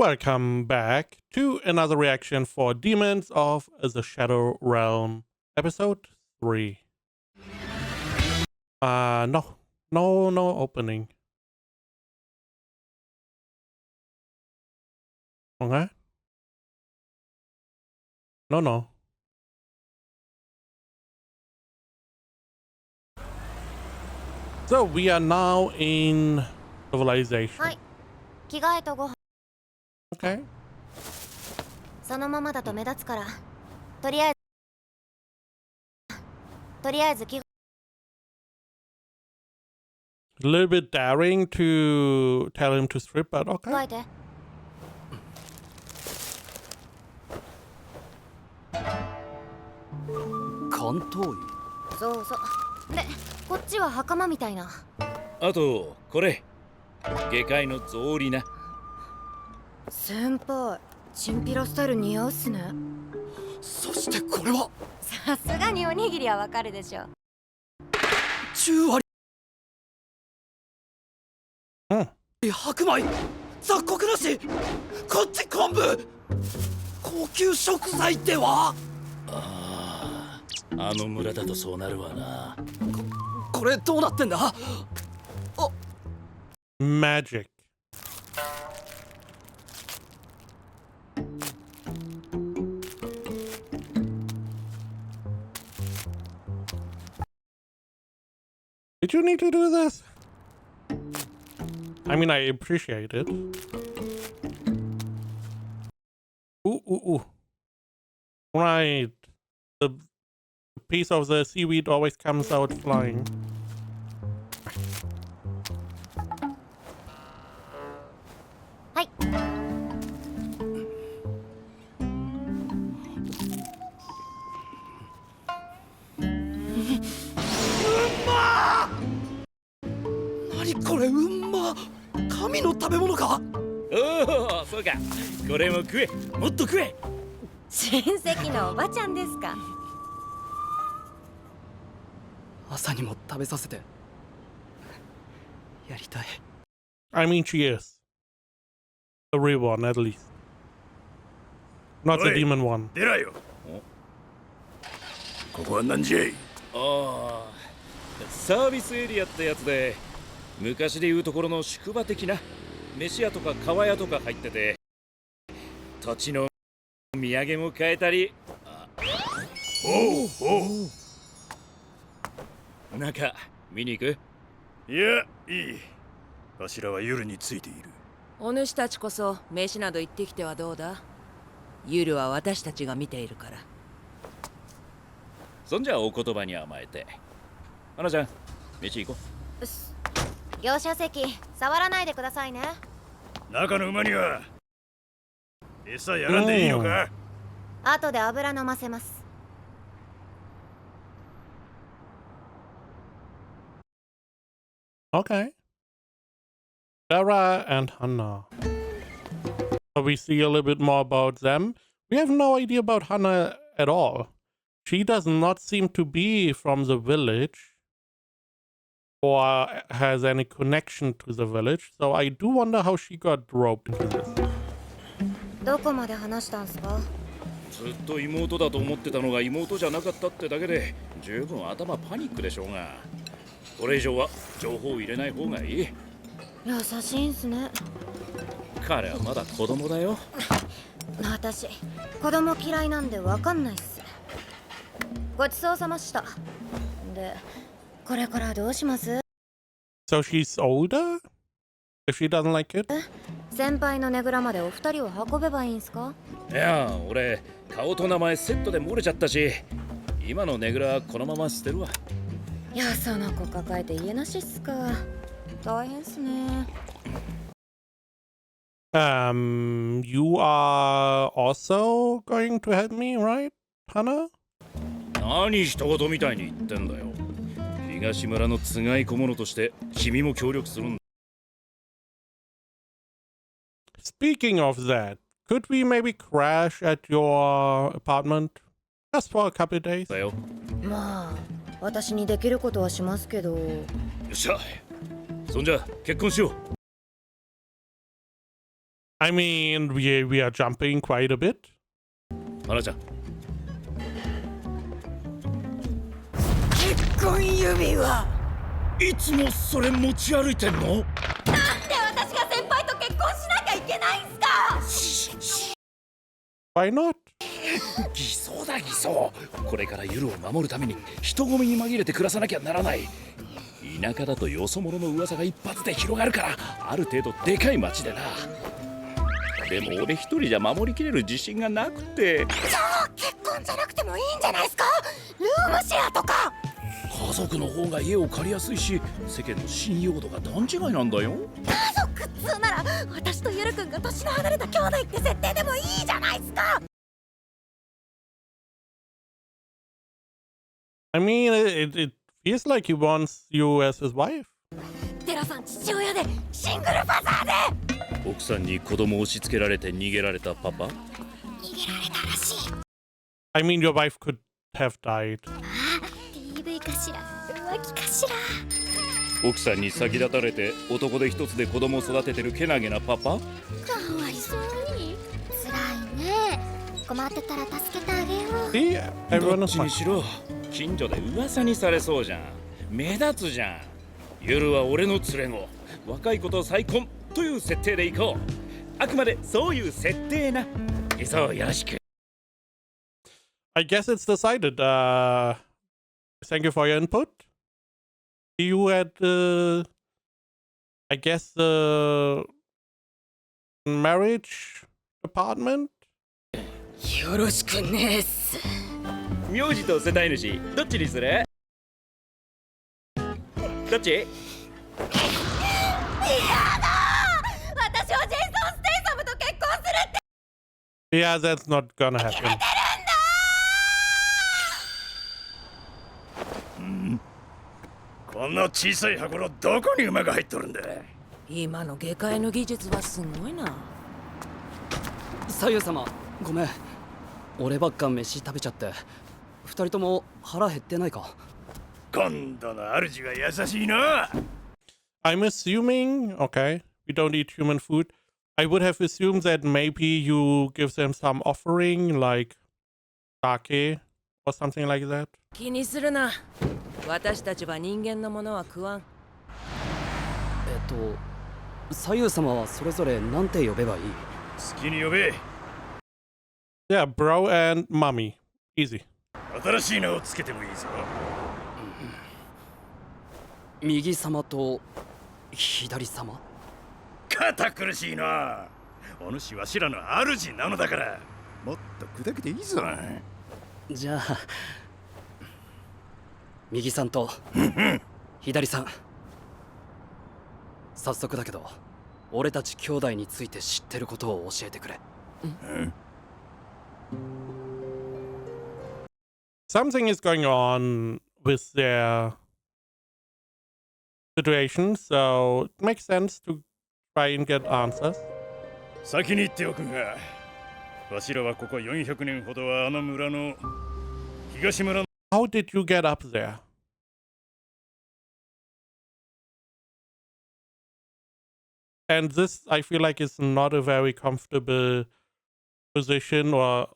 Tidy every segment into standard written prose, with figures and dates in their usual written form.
Welcome back to another reaction for Demons of the Shadow Realm, episode 3. No opening. Okay. No. So we are now in civilization. Okay. そのままだと目立つから、とりあえず A little bit daring to tell him to strip, but okay. 加えて。関東医。そうそう。で、こっちは袴みたいな。あとこれ下界の草履な。先輩、チンピラスタイル似合うっすね。そしてこれはさすがにおにぎりはわかるでしょ。10割。白米、雑穀なし。こっち昆布。高級食材では。あの村だとそうなるわな。これどうなってんだ。あ、Magic. Did you need to do this? I mean, I appreciate it. Ooh. Right. The piece of the seaweed always comes out flying. Hi. 何これ、うんま。神の食べ物か。おお、そうか。これも食え、もっと食え。親戚のおばちゃんですか。朝にも食べさせてやりたい。I mean, she is. The real one, at least. Not the demon one. 出らよ。ここは何じゃい。ああ、サービスエリアってやつで、昔でいうところの宿場的な飯屋とか川屋とか入ってて、土地の土産も買えたり。おう中見に行く？いや、いい。頭は夜についている。お主たちこそ飯など行ってきてはどうだ。ユルは私たちが見ているから。そんじゃお言葉に甘えて。花ちゃん、飯行こうっす。業者席触らないでくださいね。中の馬には餌やらんでいいのか。後で油飲ませます。Okay. Sarah and Hannah. So we see a little bit more about them. We have no idea about Hannah at all. She does not seem to be from the village or has any connection to the village. So I do wonder how she got roped into this. どこまで話したんすか。ずっと妹だと思ってたのが妹じゃなかったってだけで十分頭パニックでしょうが、これ以上は情報を入れない方がいい。優しいんすね。彼はまだ子供だよ。私子供嫌いなんでわかんないっす。ごちそうさました。で、これからどうします？ So she's older? If she doesn't like it? 先輩のねぐらまでお二人を運べばいいんすか？いや、俺顔と名前セットで漏れちゃったし、今のねぐらこのまま捨てるわ。よその子抱えて家なしっすか。大変っすね。You are also going to help me, right, Hannah? 何一言みたいに言ってんだよ。東村のつがい小者として君も協力するんだ。Speaking of that, could we maybe crash at your apartment just for a couple of days? だよ。まあ、私にできることはしますけど。よっしゃ。そんじゃ結婚しよう。I mean, we are jumping quite a bit. 花ちゃん、結婚指輪。いつもそれ持ち歩いてんの？なんで私が先輩と結婚しなきゃいけないんすか。 Why not? 偽装だ偽装。これからユルを守るために人混みに紛れて暮らさなきゃならない。田舎だとよそ者の噂が一発で広がるから、ある程度でかい町でな。でも俺一人じゃ守りきれる自信がなくて。じゃあ結婚じゃなくてもいいんじゃないですか。ルームシェアとか。家族の方が家を借りやすいし、世間の信用度が段違いなんだよ。家族っつうなら私とゆるくんが年の離れた兄弟って設定でもいいじゃないですか。 I mean, it feels like he wants you as his wife. テラさん父親でシングルファザーで。奥さんに子供を押し付けられて逃げられたパパ。逃げられたらしい。 I mean, your wife could have died. あ、DV かしら浮気かしら。奥さんに先立たれて男で一つで子供を育ててるけなげなパパ。かわいそうに。辛いね。困ってたら助けてあげよう。 See, ど everyone っ is ちに fine. しろ近所で噂にされそうじゃん。目立つじゃん。夜は俺の連れ子、若い子と再婚という設定でいこう。あくまでそういう設定な。いそうよろしく。 I guess it's decided. Thank you for your input. See you at I guess the marriage department. よろしくねっす。名字と世帯主どっちにする？どっち？やだ。私はジェイソン・ステイサムと結婚するって。 Yeah, that's not gonna happen. この小さい箱のどこに馬が入っとるんだ。今の下界の技術はすごいな。左右様、ごめん。俺ばっか飯食べちゃって。二人とも腹減ってないか？今度の主が優しいな。I'm assuming, okay, we don't eat human food. I would have assumed that maybe you give them some offering, like sake or something like that. 気にするな。私たちは人間のものは食わん。左右様はそれぞれなんて呼べばいい？好きに呼べ。 Yeah, bro and mommy. Easy. 新しい名をつけてもいいぞ。右様と左様？堅苦しいな。お主わしらの主なのだから、もっと砕けていいぞ。じゃあ右さんと左さん、早速だけど俺たち兄弟について知ってることを教えてくれ。Something is going on with their situation, so it makes sense to try and get answers. 先に言っておくが、わしらはここ400年ほどはあの村の東村の How did you get up there? And this, I feel like, is not a very comfortable position or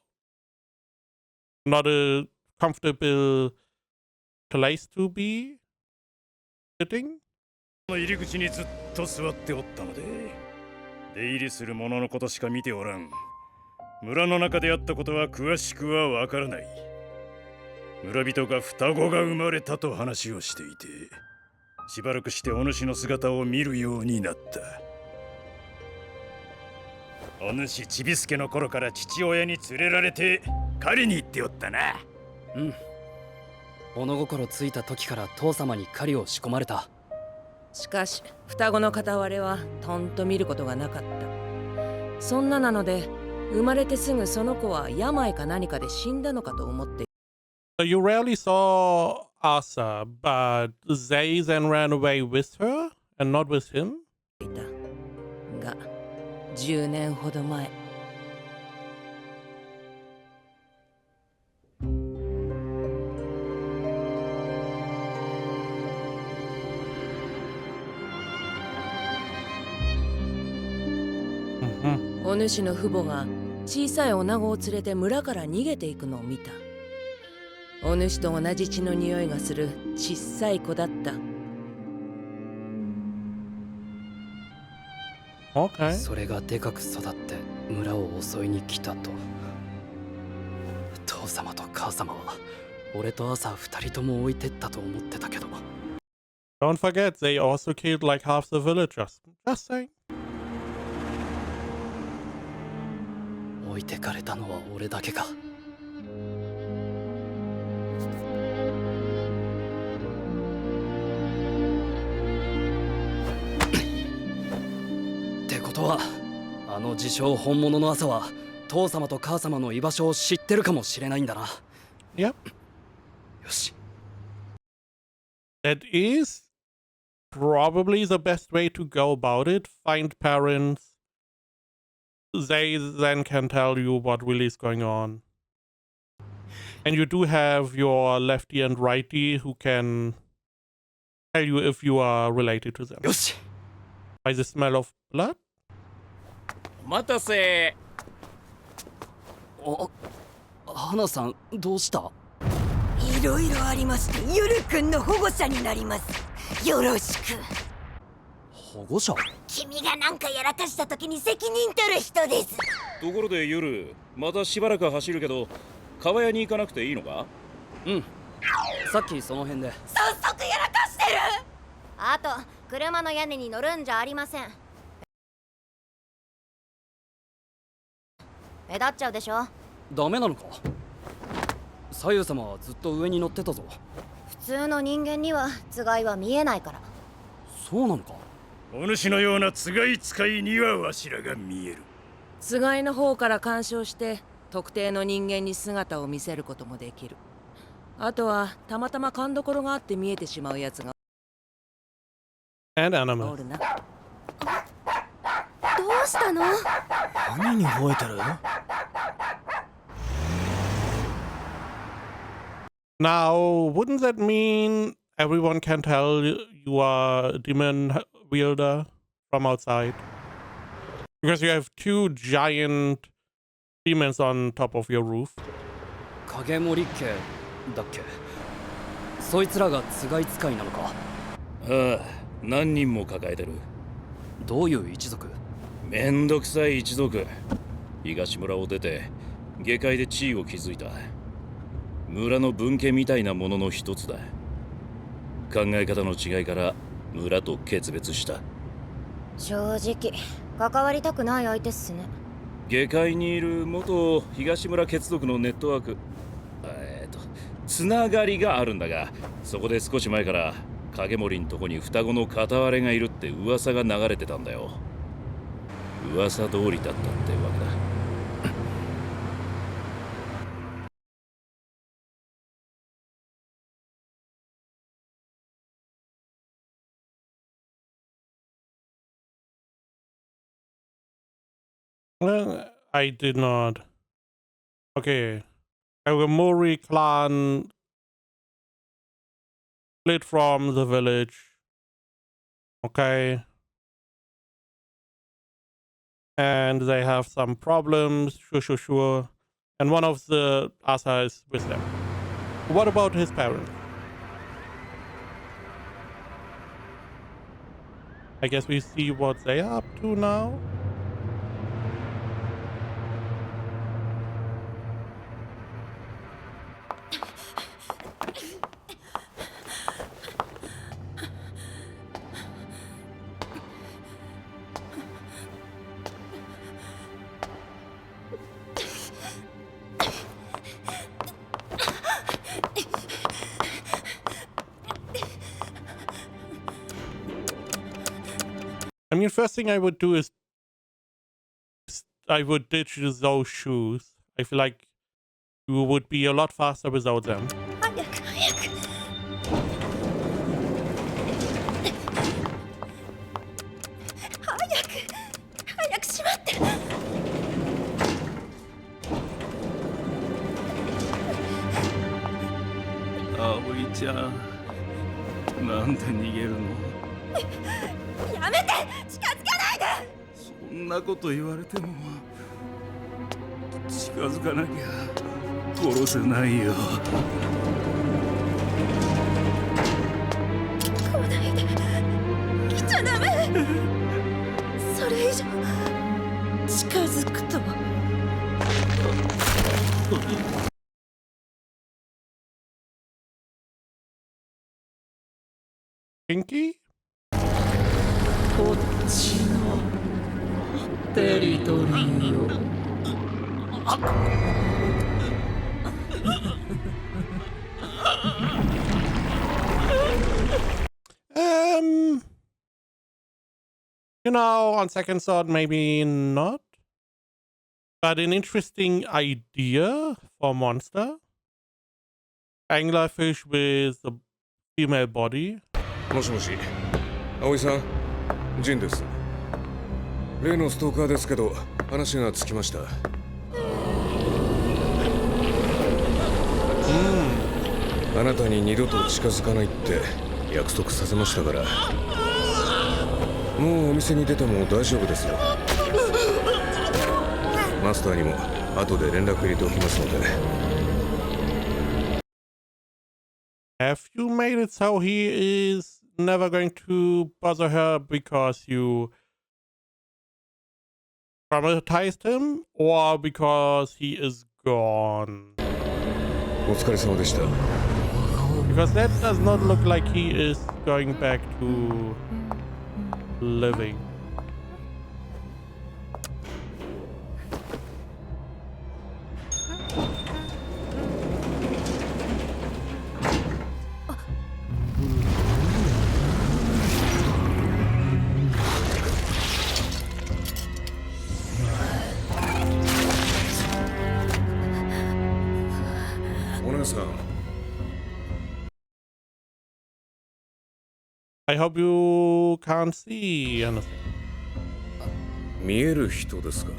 not a comfortable place to be sitting. 入り口にずっと座っておったので、出入りする者のことしか見ておらん。村の中であったことは詳しくはわからない。村人が双子が生まれたと話をしていて、しばらくしてお主の姿を見るようになった。お主ちびすけの頃から父親に連れられて狩りに行っておったな。うん。物心ついた時から父様に狩りを仕込まれた。しかし双子の片割れはとんと見ることがなかった。そんななので生まれてすぐその子は病か何かで死んだのかと思って。 So you rarely saw Asa, but they then ran away with her and not with him? いたが10年ほど前。お主の父母が小さい女子を連れて村から逃げていくのを見た。お主と同じ血の匂いがする小さい子だった。Okay. それがでかく育って村を襲いに来たと。父様と母様は俺と朝二人とも置いてったと思ってたけど。 Don't forget, they also killed like half the villagers. Just saying. 置いてかれたのは俺だけか。ってことはあの自称本物の朝は父様と母様の居場所を知ってるかもしれないんだな。 Yep. よし。 That is probably the best way to go about it. Find parents. They then can tell you what really is going on. And you do have your lefty and righty who can tell you if you are related to them. よし。 By the smell of blood? お待たせ。花さんどうした？いろいろありまして、ゆるくんの保護者になります。よろしく。保護者？君が何かやらかした時に責任取る人です。ところでユル、またしばらく走るけど川屋に行かなくていいのか？うん。さっきその辺で。早速やらかしてる。あと車の屋根に乗るんじゃありません。目立っちゃうでしょ。ダメなのか？左右様はずっと上に乗ってたぞ。普通の人間にはつがいは見えないから。そうなのか？お主のようなつがい使いにはわしらが見える。つがいの方から干渉して特定の人間に姿を見せることもできる。あとはたまたま勘どころがあって見えてしまうやつが And お animals. るな。どうしたの？何に吠えてる？ Now, wouldn't that mean everyone can tell you are a demon wielder from outside? Because you have two giant demons on top of your roof. 影森家だっけ？そいつらがつがい使いなのか？ああ、何人も抱えてる。どういう一族？めんどくさい一族。東村を出て下界で地位を築いた村の分家みたいなものの一つだ。考え方の違いから村と決別した。正直関わりたくない相手っすね。下界にいる元東村血族のネットワーク、つながりがあるんだが、そこで少し前から影森んとこに双子の片割れがいるって噂が流れてたんだよ。噂通りだったってわけだ。Well, I did not. Okay. Kagamori clan split from the village. Okay. And they have some problems, sure. And one of the Asa is with them. What about his parents? I guess we see what they are up to now. I mean, first thing I would do is I would ditch those shoes. I feel like you would be a lot faster without them. 早くしまって。葵ちゃん、なんで逃げるの？やめて、近づかないで。そんんなこと言われても近づかなきゃ殺せないよ。来ないで。来ちゃダメ。それ以上近づくと。Pinky? こっちのテリトリーを。You know, on second thought, maybe not. But an interesting idea for a monster. Anglerfish with a female body. もしもし、葵さん、ジンです。例のストーカーですけど、話がつきました。あなたに二度と近づかないって約束させましたから。もうお店に出ても大丈夫ですよ。マスターにも後で連絡入れておきますので。Have you made it so he is never going to bother her because you traumatized him, or because he is gone? お疲れ様でした。Because that does not look like he is going back to living. I hope you can't see anything. 見える人ですか？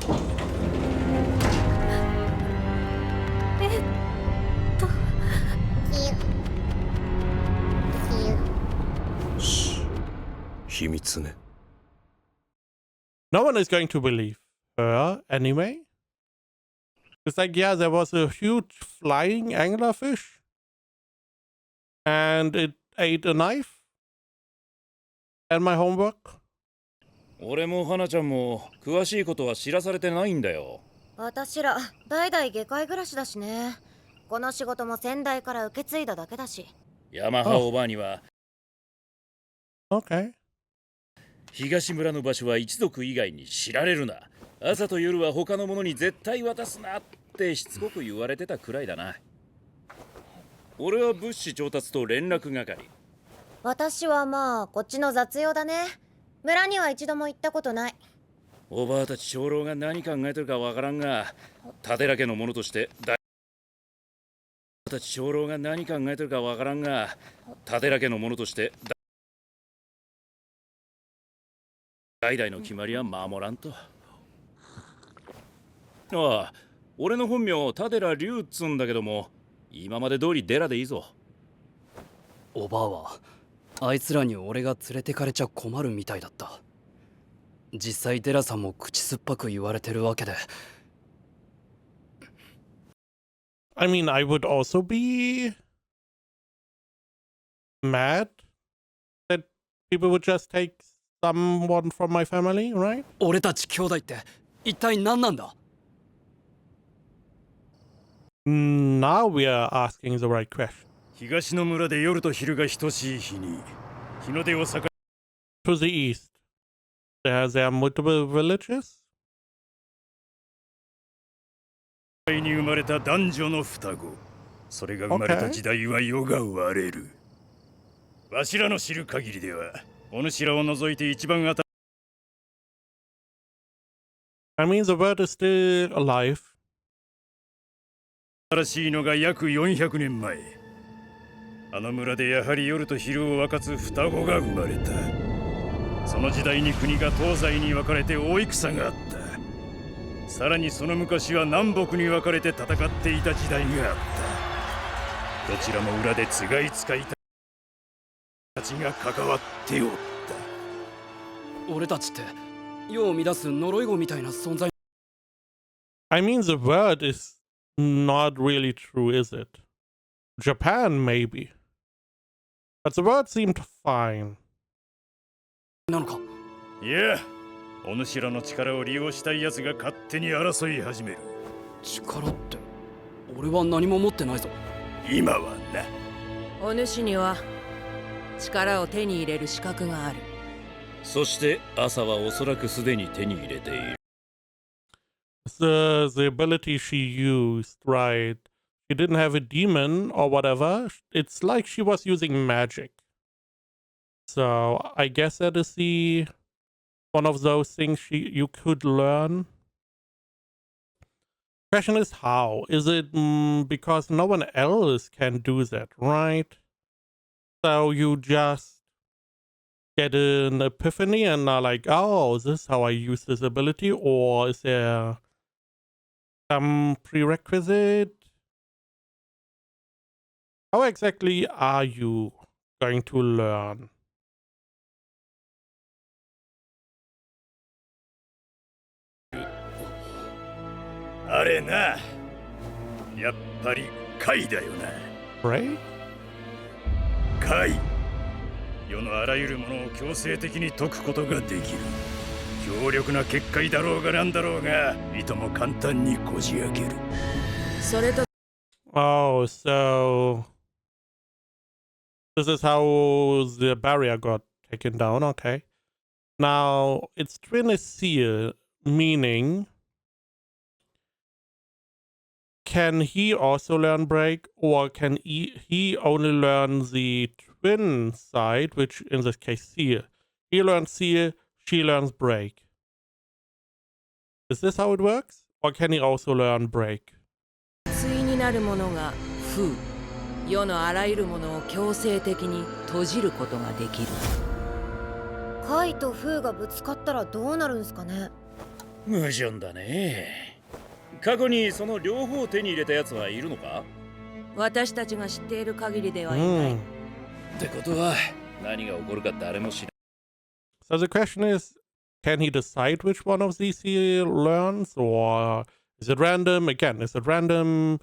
秘密ね。No one is going to believe her anyway. It's like, yeah, there was a huge flying anglerfish and it ate a knife and my homework. 俺も花ちゃんも詳しいことは知らされてないんだよ。私ら代々下界暮らしだしね。この仕事も先代から受け継いだだけだし。ヤマハおばあには、Okay. 東村の場所は一族以外に知られるな。朝と夜は他の者に絶対渡すなってしつこく言われてたくらいだな。俺は物資調達と連絡係。私はまあこっちの雑用だね。村には一度も行ったことない。おばあたち長老が何考えてるかわからんが、立寺家の者としておばあたち長老が何考えてるかわからんが、立寺家の者として代々の決まりは守らんと。ああ、俺の本名立寺龍っつんだけども、今まで通りデラでいいぞ。おばあはあいつらに俺が連れてかれちゃ困るみたいだった。実際デラさんも口酸っぱく言われてるわけで。I mean, I would also be mad that people would just take someone from my family, right? 俺たち兄弟って一体何なんだ？ Now we are asking the right question. 東の村で夜と昼が等しい日に日の出を境 To the east. There are multiple villages. に生まれた男女の双子。それが生まれた時代は世が割れる。わしらの知る限りでは、お主らを除いて一番 I mean, the bird is still alive. 新しいのが約400年前。あの村でやはり夜と昼を分かつ双子が生まれた。その時代に国が東西に分かれて大戦があった。さらにその昔は南北に分かれて戦っていた時代があった。どちらも裏でつがいつかいたちが関わっておった。俺たちって世を乱す呪い子みたいな存在。 I mean, the word is not really true, is it? Japan, maybe. But the word seemed fine. なのか。いや、お主らの力を利用したい奴が勝手に争い始める。力って、俺は何も持ってないぞ。今はな。お主には力を手に入れる資格がある。そして朝はおそらくすでに手に入れている。The ability she used, right? She didn't have a demon or whatever. It's like she was using magic. So I guess that is the one of those things you could learn. Question is how? Is it because no one else can do that, right? So you just get an epiphany and are like, oh, this is how I use this ability, or is there some prerequisite? How exactly are you going to learn? あれな、やっぱり貝だよな。Right? 貝。世のあらゆるものを強制的に解くことができる。強力な結界だろうがなんだろうが、いとも簡単にこじ開ける。それと Oh, so this is how the barrier got taken down. Okay. Now, its twin is seal, meaning can he also learn break, or can he only learn the twin side, which in this case seal? He learns seal, she learns break. Is this how it works? Or can he also learn break? 対になるものが風。世のあらゆるものを強制的に閉じることができる。カイとフーがぶつかったらどうなるんすかね。矛盾だね。過去にその両方を手に入れたやつはいるのか？私たちが知っている限りではいない。ってことは何が起こるか誰も知らない。 So the question is, can he decide which one of these he learns, or is it random? Again, is it random?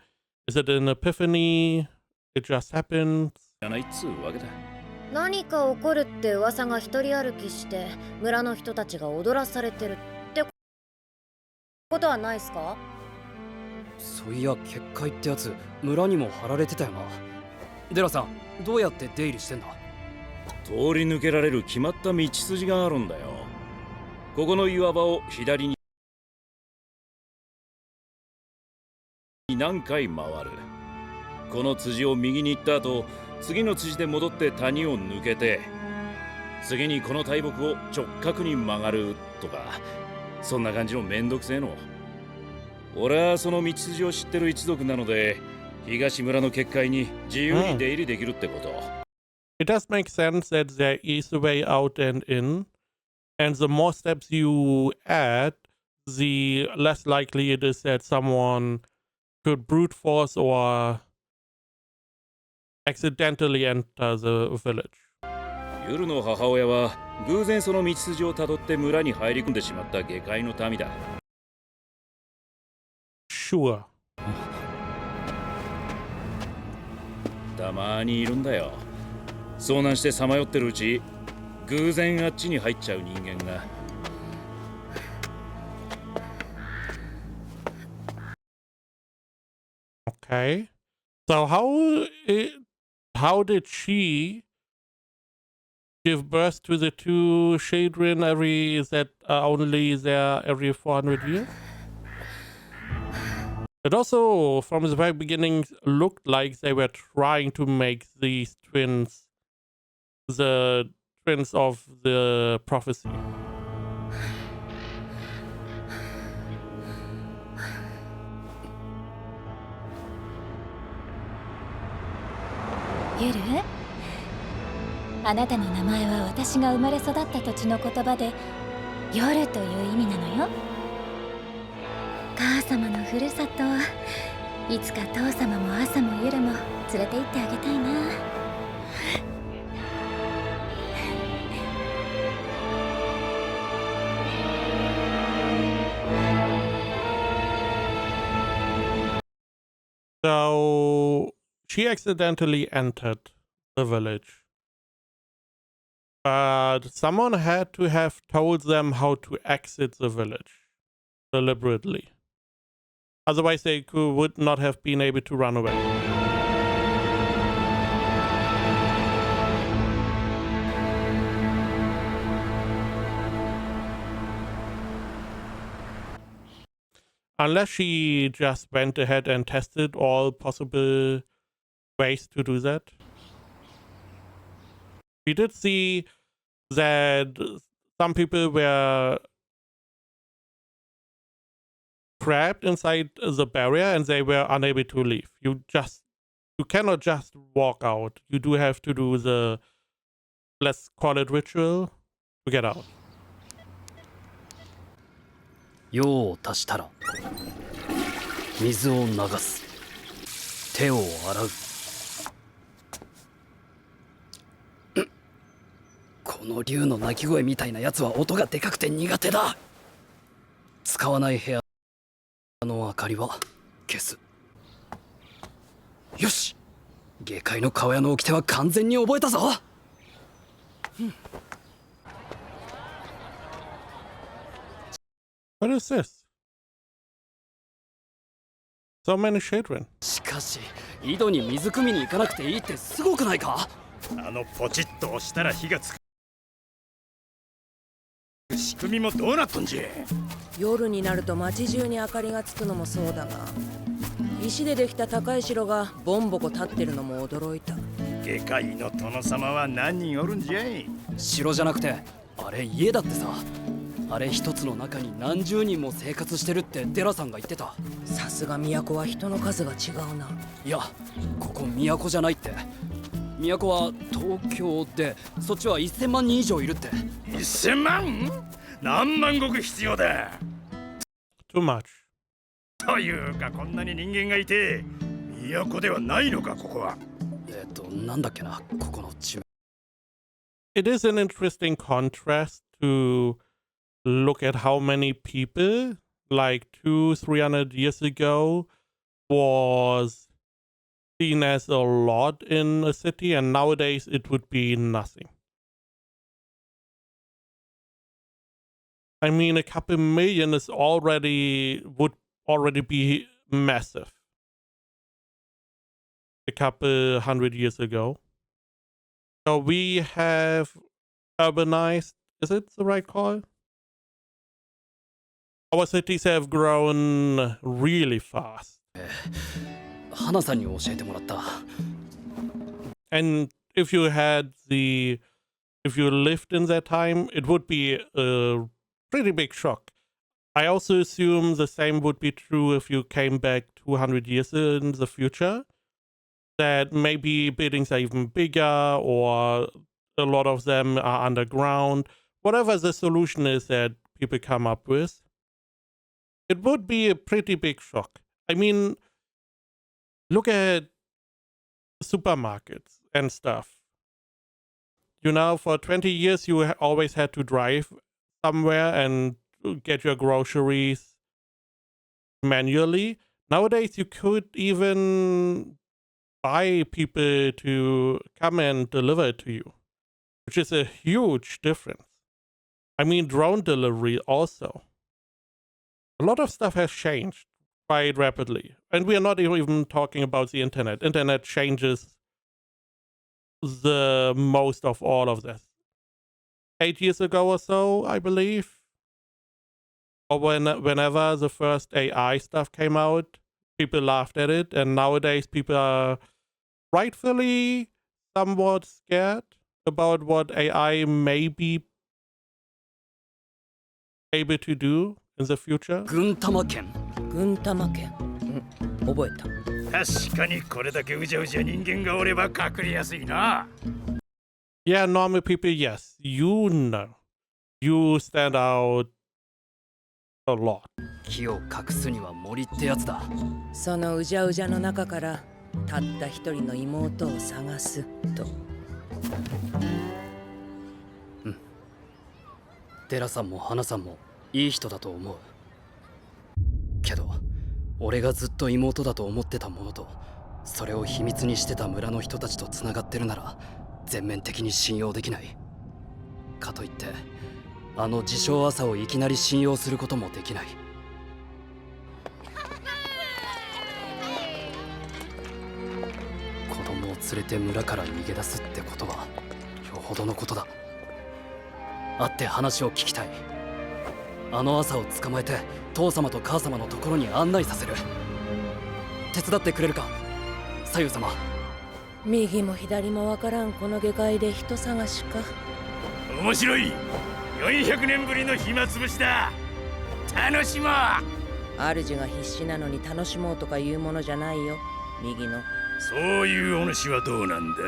Is it an epiphany? It just happens? 知らないっつうわけだ。何か起こるって噂が一人歩きして村の人たちが踊らされてるってことはないっすか？そういや、結界ってやつ村にも張られてたよな。デラさん、どうやって出入りしてんだ？通り抜けられる決まった道筋があるんだよ。ここの岩場を左に何回回る。この辻を右に行った後、次の辻で戻って谷を抜けて、次にこの大木を直角に曲がるとか、そんな感じのめんどくせえの。俺はその道筋を知ってる一族なので、東村の結界に自由に出入りできるってこと。It does make sense that there is a way out and in, and the more steps you add, the less likely it is that someone could brute force or accidentally enter the village. ユルの母親は偶然その道筋をたどって村に入り込んでしまった下界の民だ。Sure. たまにいるんだよ。遭難してさまよってるうち、偶然あっちに入っちゃう人間が。Okay. So how did she give birth to the two children only there every 400 years? It also, from the very beginning, looked like they were trying to make these twins the twins of the prophecy. ユル、あなたの名前は私が生まれ育った土地の言葉で夜という意味なのよ。母様のふるさと、いつか父様も朝も夜も連れて行ってあげたいな。So she accidentally entered the village. But someone had to have told them how to exit the village deliberately. Otherwise, they would not have been able to run away. Unless she just went ahead and tested all possible ways to do that. We did see that some people were trapped inside the barrier and they were unable to leave. You cannot just walk out. You do have to do the, let's call it ritual, to get out. 用を足したら水を流す。手を洗う。この竜の鳴き声みたいなやつは音がでかくて苦手だ。使わない部屋の明かりは消す。よし、下界の川屋の掟は完全に覚えたぞ。What is this? So many children. しかし、井戸に水汲みに行かなくていいってすごくないか？あのポチッと押したら火がつく仕組みもどうなっとんじゃ。夜になると街中に明かりがつくのもそうだが、石でできた高い城がボンボコ立ってるのも驚いた。下界の殿様は何人おるんじゃい。城じゃなくてあれ家だってさ。あれ一つの中に何十人も生活してるってデラさんが言ってた。さすが都は人の数が違うな。いや、ここ都じゃないって。都は東京で、そっちは1000万人以上いるって。1000万？何万石必要だ。 Too much. というかこんなに人間がいて都ではないのかここは。なんだっけな、ここの地名。It is an interesting contrast to look at how many people, like 200-300 years ago, was seen as a lot in a city, and nowadays it would be nothing. I mean, a couple million would already be massive. A couple 100 years ago. So we have urbanized, is it the right call? Our cities have grown really fast. 花さんに教えてもらった。And if you lived in that time, it would be a pretty big shock. I also assume the same would be true if you came back 200 years in the future. That maybe buildings are even bigger or a lot of them are underground. Whatever the solution is that people come up with, it would be a pretty big shock. I mean, look at supermarkets and stuff. You know, for 20 years, you always had to drive somewhere and get your groceries manually. Nowadays, you could even buy people to come and deliver it to you, which is a huge difference. I mean, drone delivery also. A lot of stuff has changed quite rapidly. And we are not even talking about the internet. Internet changes the most of all of this. 8 years ago or so, I believe, or whenever the first AI stuff came out, people laughed at it. And nowadays people are rightfully somewhat scared about what AI may be able to do in the future. 軍玉剣。軍玉剣。覚えた。確かにこれだけうじゃうじゃ人間がおれば隠れやすいな。Yeah, normal people, yes. You know. You stand out a lot. 木を隠すには森ってやつだ。そのうじゃうじゃの中からたった一人の妹を探すと。うん。デラさんも花さんもいい人だと思う。けど、俺がずっと妹だと思ってたものとそれを秘密にしてた村の人たちとつながってるなら全面的に信用できない。かといってあの自称朝をいきなり信用することもできない。子供を連れて村から逃げ出すってことはよほどのことだ。会って話を聞きたい。あの朝を捕まえて父様と母様のところに案内させる。手伝ってくれるか左右様。右も左もわからんこの下界で人探しか。面白い。400年ぶりの暇つぶしだ。楽しもう。主が必死なのに楽しもうとかいうものじゃないよ、右の。そういうお主はどうなんだ、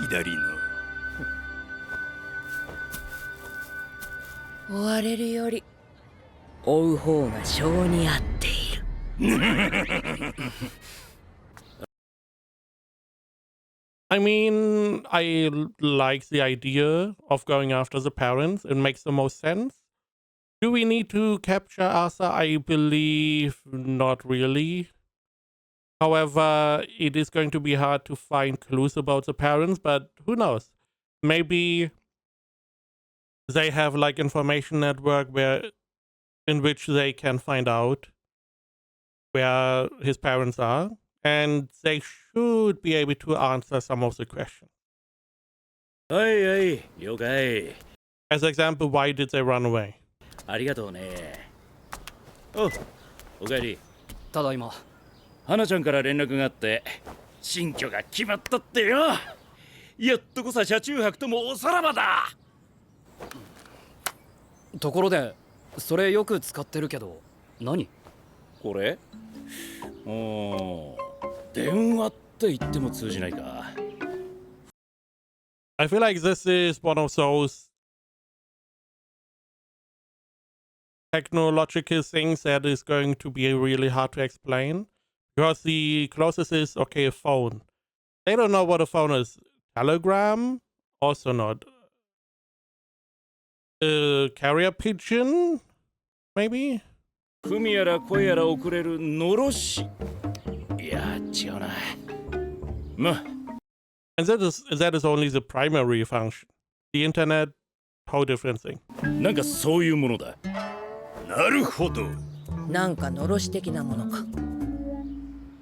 左の。追われるより追う方が性に合っている。I mean, I like the idea of going after the parents. It makes the most sense. Do we need to capture Asa? I believe not really. However, it is going to be hard to find clues about the parents, but who knows? Maybe they have like information network in which they can find out where his parents are, and they should be able to answer some of the questions. はいはい、了解。 As an example, why did they run away? ありがとうね。おかえり。ただいま。花ちゃんから連絡があって新居が決まったってよ。やっとこさ車中泊ともおさらばだ。ところでそれよく使ってるけど何これ？電話って言っても通じないか。I feel like this is one of those technological things that is going to be really hard to explain. Because the closest is, okay, a phone. They don't know what a phone is. Telegram? Also not. Carrier pigeon? Maybe? 文やら声やら送れるのろし。いや、違うな。ま。And that is only the primary function. The internet, whole different thing. なんかそういうものだ。なるほど。なんかのろし的なものか。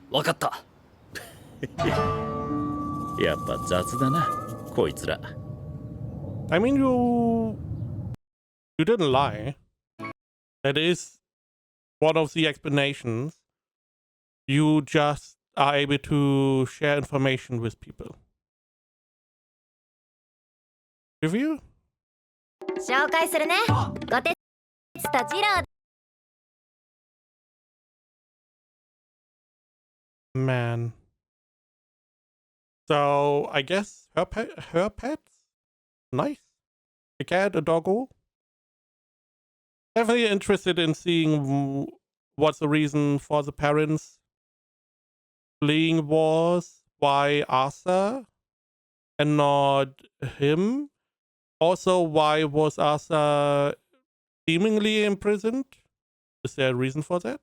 わかった。やっぱ雑だな、こいつら。I mean, you didn't lie. That is one of the explanations. You just are able to share information with people. Review? 紹介するね。ゴテツとジロー。Man. So I guess her pets? Nice. A cat, a doggo. Definitely interested in seeing what's the reason for the parents fleeing wars. Why Asa and not him? Also, why was Asa seemingly imprisoned? Is there a reason for that?